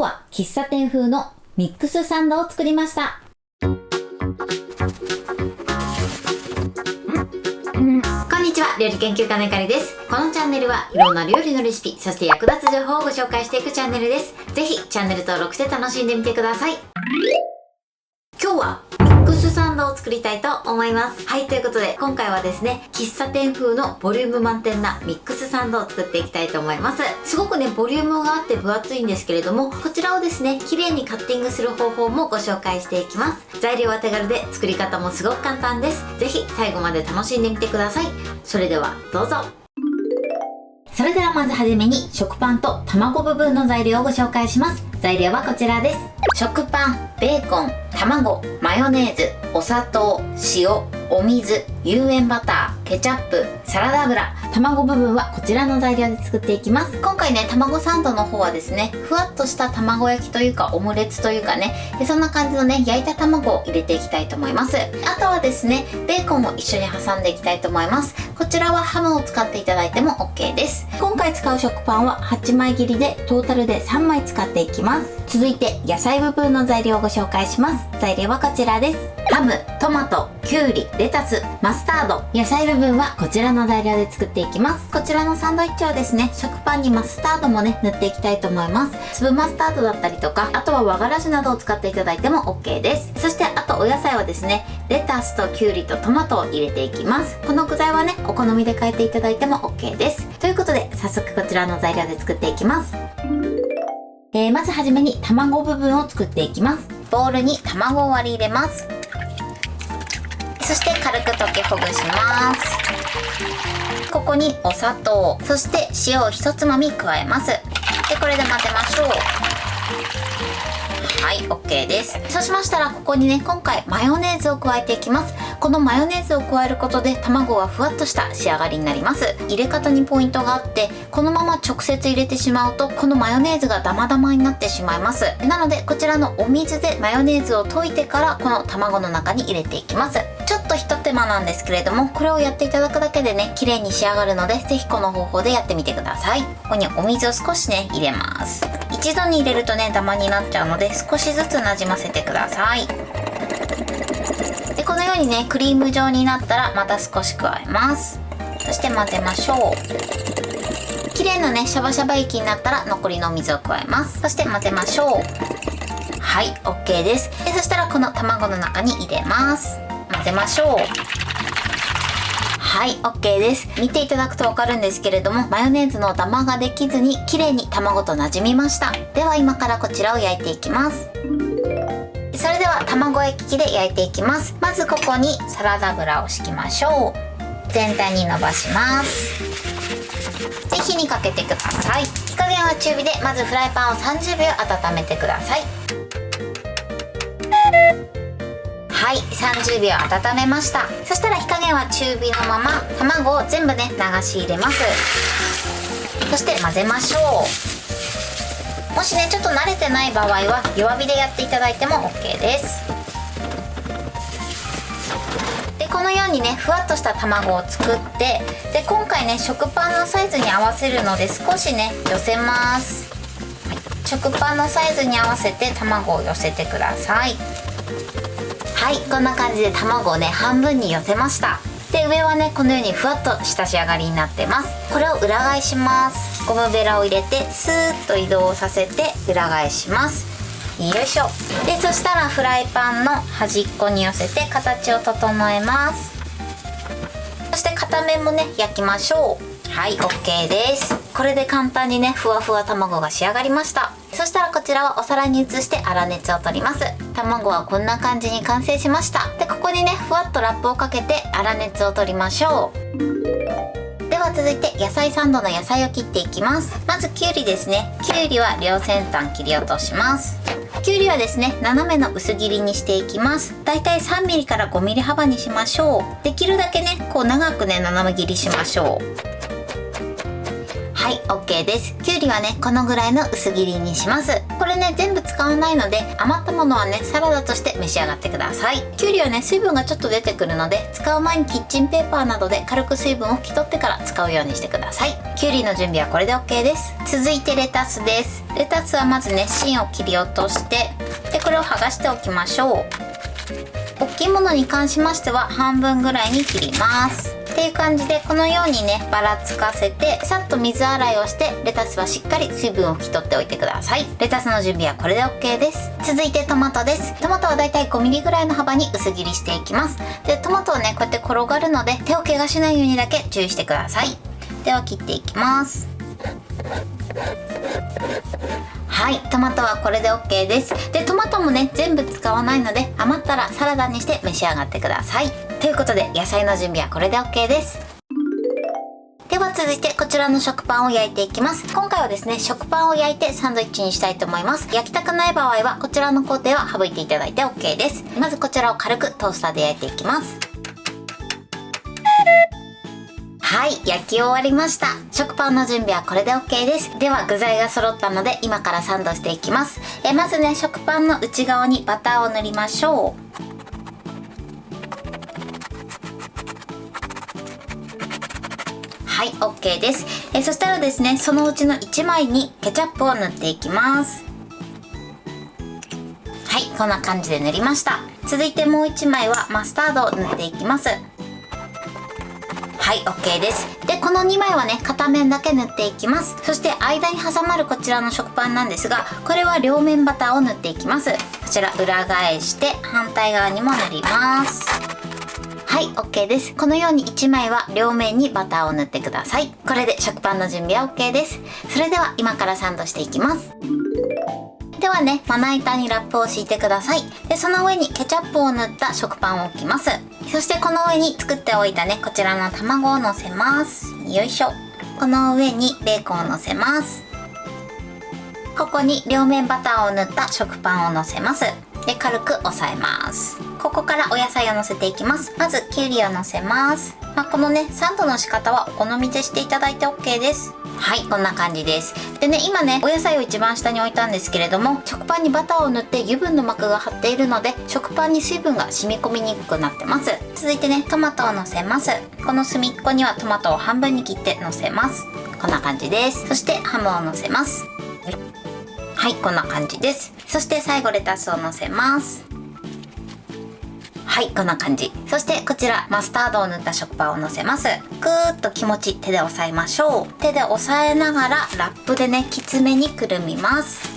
は喫茶店風のミックスサンドを作りました。こんにちは、料理研究家のゆかりです。このチャンネルはいろんな料理のレシピ、そして役立つ情報をご紹介していくチャンネルです。ぜひチャンネル登録して楽しんでみてください。今日はミックスサンドを作りたいと思います。はい、ということで今回はですね、喫茶店風のボリューム満点なミックスサンドを作っていきたいと思います。すごくね、ボリュームがあって分厚いんですけれども、こちらをですね、綺麗にカッティングする方法もご紹介していきます。材料は手軽で作り方もすごく簡単です。ぜひ最後まで楽しんでみてください。それではどうぞ。それではまずはじめに食パンと卵部分の材料をご紹介します。材料はこちらです。食パン、ベーコン、卵、マヨネーズ、お砂糖、塩、お水、有塩バター、ケチャップ、サラダ油。卵部分はこちらの材料で作っていきます。今回ね、卵サンドの方はですね、ふわっとした卵焼きというかオムレツというかね、そんな感じのね、焼いた卵を入れていきたいと思います。あとはですね、ベーコンも一緒に挟んでいきたいと思います。こちらはハムを使っていただいても OK です。今回使う食パンは8枚切りでトータルで3枚使っていきます。続いて野菜部分の材料をご紹介します。材料はこちらです。ハム、トマト、キュウリ、レタス、マスタード。野菜部分はこちらの材料で作っていきます。こちらのサンドイッチはですね、食パンにマスタードもね、塗っていきたいと思います。粒マスタードだったりとか、あとは和辛子などを使っていただいても OK です。そしてあとお野菜はですね、レタスとキュウリとトマトを入れていきます。この具材はね、お好みで変えていただいても OK です。ということで、早速こちらの材料で作っていきます。まずはじめに卵部分を作っていきます。ボウルに卵を割り入れます。そして軽く溶きほぐします。ここにお砂糖、そして塩を1つまみ加えます。で、これで混ぜましょう。はい、OK です。そうしましたら、ここにね、今回マヨネーズを加えていきます。このマヨネーズを加えることで卵がふわっとした仕上がりになります。入れ方にポイントがあって、このまま直接入れてしまうとこのマヨネーズがダマダマになってしまいます。なのでこちらのお水でマヨネーズを溶いてからこの卵の中に入れていきます。ちょっとひと手間なんですけれども、これをやっていただくだけでね、綺麗に仕上がるので、ぜひこの方法でやってみてください。ここにお水を少しね、入れます。一度に入れるとね、ダマになっちゃうので、少しずつなじませてください。で、このようにね、クリーム状になったらまた少し加えます。そして混ぜましょう。綺麗なね、シャバシャバ液になったら残りのお水を加えます。そして混ぜましょう。はい、 OK です。そしたらこの卵の中に入れます。混ぜましょう。はい、 OK です。見ていただくとわかるんですけれども、マヨネーズのダマができずに綺麗に卵と馴染みました。では今からこちらを焼いていきます。それでは卵焼き器で焼いていきます。まずここにサラダ油を敷きましょう。全体に伸ばします。で、火にかけてください。火加減は中火で、まずフライパンを30秒温めてください。はい、30秒温めました。そしたら火加減は中火のまま卵を全部ね、流し入れます。そして混ぜましょう。もしね、ちょっと慣れてない場合は弱火でやっていただいても OK です。で、このようにね、ふわっとした卵を作って、で、今回ね、食パンのサイズに合わせるので少しね、寄せます。はい、食パンのサイズに合わせて卵を寄せてください。はい、こんな感じで卵をね、半分に寄せました。で、上はね、このようにふわっとした仕上がりになってます。これを裏返します。ゴムベラを入れてスーッと移動させて裏返します。よいしょ。で、そしたらフライパンの端っこに寄せて形を整えます。そして片面もね、焼きましょう。はい、 OK です。これで簡単にね、ふわふわ卵が仕上がりました。そしたらこちらはお皿に移して粗熱を取ります。卵はこんな感じに完成しました。で、ここにね、ふわっとラップをかけて粗熱を取りましょう。では続いて野菜サンドの野菜を切っていきます。まずきゅうりですね。きゅうりは両先端切り落とします。きゅうりはですね、斜めの薄切りにしていきます。だいたい 3mm から 5mm 幅にしましょう。できるだけね、こう長くね、斜め切りしましょう。はい、OK です。きゅうりはねこのぐらいの薄切りにします。これね全部使わないので、余ったものはねサラダとして召し上がってください。きゅうりはね水分がちょっと出てくるので、使う前にキッチンペーパーなどで軽く水分を拭き取ってから使うようにしてください。きゅうりの準備はこれで OK です。続いてレタスです。レタスはまずね芯を切り落として、でこれを剥がしておきましょう。大きいものに関しましては半分ぐらいに切ります。っていう感じで、このようにねばらつかせてさっと水洗いをして、レタスはしっかり水分を拭き取っておいてください。レタスの準備はこれで OK です。続いてトマトです。トマトはだいたい 5mm ぐらいの幅に薄切りしていきます。でトマトはねこうやって転がるので、手を怪我しないようにだけ注意してください。では切っていきます。はい、トマトはこれで OK です。でトマトもね全部使わないので、余ったらサラダにして召し上がってください。ということで野菜の準備はこれで OK です。では続いてこちらの食パンを焼いていきます。今回はですね食パンを焼いてサンドイッチにしたいと思います。焼きたくない場合はこちらの工程は省いていただいて OK です。まずこちらを軽くトースターで焼いていきます。はい、焼き終わりました。食パンの準備はこれで OK です。では具材が揃ったので今からサンドしていきます。まずね食パンの内側にバターを塗りましょう。はい、OK です。そしたらですねそのうちの1枚にケチャップを塗っていきます。はい、こんな感じで塗りました。続いてもう1枚はマスタードを塗っていきます。はい、OK です。でこの2枚はね片面だけ塗っていきます。そして間に挟まるこちらの食パンなんですが、これは両面バターを塗っていきます。こちら裏返して反対側にも塗ります。はい、OK です。このように1枚は両面にバターを塗ってください。これで食パンの準備は OK です。それでは今からサンドしていきます。ではねまな板にラップを敷いてください。でその上にケチャップを塗った食パンを置きます。そしてこの上に作っておいたねこちらの卵をのせます。よいしょ。この上にベーコンをのせます。ここに両面バターを塗った食パンをのせます。で軽く押さえます。ここからお野菜をのせていきます。まずきゅうりをのせます。このねサンドの仕方はお好みでしていただいて OK です。はい、こんな感じです。でね今ねお野菜を一番下に置いたんですけれども、食パンにバターを塗って油分の膜が張っているので食パンに水分が染み込みにくくなってます。続いてねトマトをのせます。この隅っこにはトマトを半分に切ってのせます。こんな感じです。そしてハムをのせます。はい、こんな感じです。そして最後レタスをのせます。はい、こんな感じ。そしてこちらマスタードを塗った食パンをのせます。ぐーっと気持ち手で押さえましょう。手で押さえながらラップでねきつめにくるみます。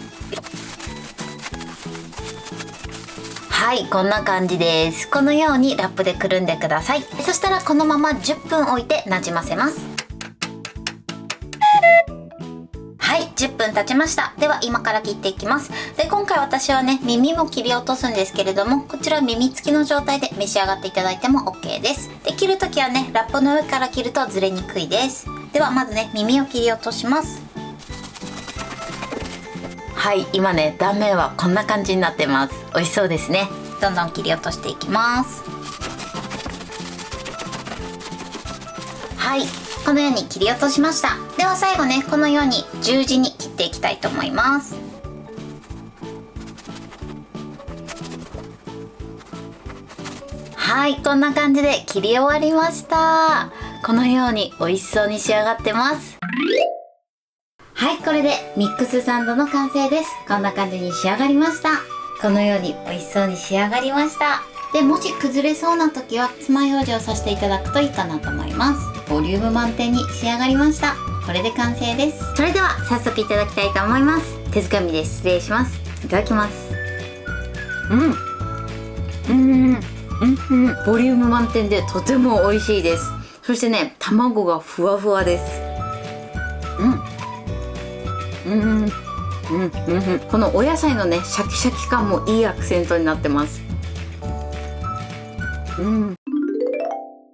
はい、こんな感じです。このようにラップでくるんでください。そしたらこのまま10分置いてなじませます。はい、10分経ちました。では今から切っていきます。で今回私はね耳も切り落とすんですけれども、こちら耳付きの状態で召し上がっていただいても OK です。で切るときはねラップの上から切るとずれにくいです。ではまずね耳を切り落とします。はい、今ね断面はこんな感じになってます。美味しそうですね。どんどん切り落としていきます。はい、このように切り落としました。では最後ねこのように十字に切っていきたいと思います。はい、こんな感じで切り終わりました。このように美味しそうに仕上がってます。はい、これでミックスサンドの完成です。こんな感じに仕上がりました。このように美味しそうに仕上がりました。でもし崩れそうな時は爪楊枝をさせていただくといいかなと思います。ボリューム満点に仕上がりました。これで完成です。それでは早速いただきたいと思います。手づかみで失礼します。いただきます。ボリューム満点でとても美味しいです。そしてね卵がふわふわです。このお野菜のねシャキシャキ感もいいアクセントになってます。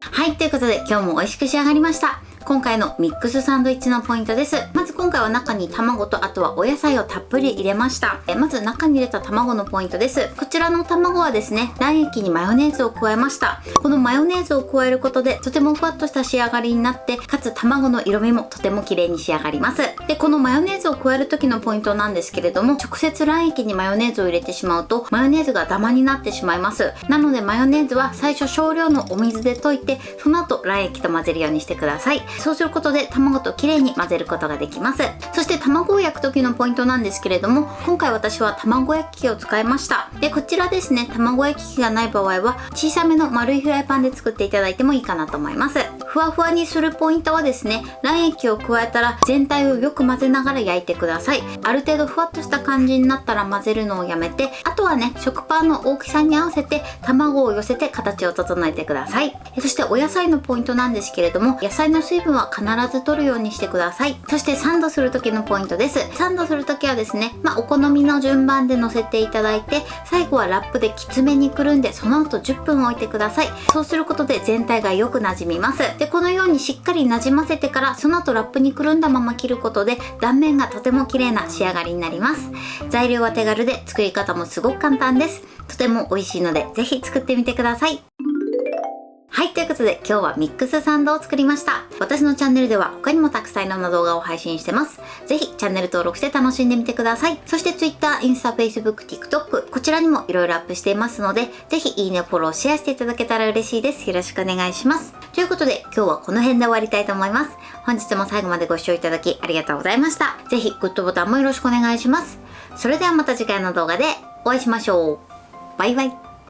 はい、ということで今日も美味しく仕上がりました。今回のミックスサンドイッチのポイントです。まず今回は中に卵とあとはお野菜をたっぷり入れました。まず中に入れた卵のポイントです。こちらの卵はですね、卵液にマヨネーズを加えました。このマヨネーズを加えることでとてもふわっとした仕上がりになって、かつ卵の色味もとても綺麗に仕上がります。で、このマヨネーズを加える時のポイントなんですけれども、直接卵液にマヨネーズを入れてしまうとマヨネーズがダマになってしまいます。なのでマヨネーズは最初少量のお水で溶いて、その後卵液と混ぜるようにしてください。そうすることで卵と綺麗に混ぜることができます。そして卵を焼く時のポイントなんですけれども、今回私は卵焼き器を使いました。で、こちらですね、卵焼き器がない場合は小さめの丸いフライパンで作っていただいてもいいかなと思います。ふわふわにするポイントはですね、卵液を加えたら全体をよく混ぜながら焼いてください。ある程度ふわっとした感じになったら混ぜるのをやめて、あとはね、食パンの大きさに合わせて卵を寄せて形を整えてください。そしてお野菜のポイントなんですけれども、野菜の水分は必ず取るようにしてください。そしてサンドする時のポイントです。サンドする時はですね、お好みの順番で乗せていただいて、最後はラップできつめにくるんで、その後10分置いてください。そうすることで全体がよく馴染みます。で、このようにしっかり馴染ませてから、その後ラップにくるんだまま切ることで断面がとても綺麗な仕上がりになります。材料は手軽で作り方もすごく簡単です。とても美味しいのでぜひ作ってみてください。はい、ということで今日はミックスサンドを作りました。私のチャンネルでは他にもたくさんいろんな動画を配信してます。ぜひチャンネル登録して楽しんでみてください。そして Twitter、インスタ、Facebook、TikTok、こちらにもいろいろアップしていますので、ぜひいいね、フォロー、シェアしていただけたら嬉しいです。よろしくお願いします。ということで今日はこの辺で終わりたいと思います。本日も最後までご視聴いただきありがとうございました。ぜひグッドボタンもよろしくお願いします。それではまた次回の動画でお会いしましょう。バイバイ。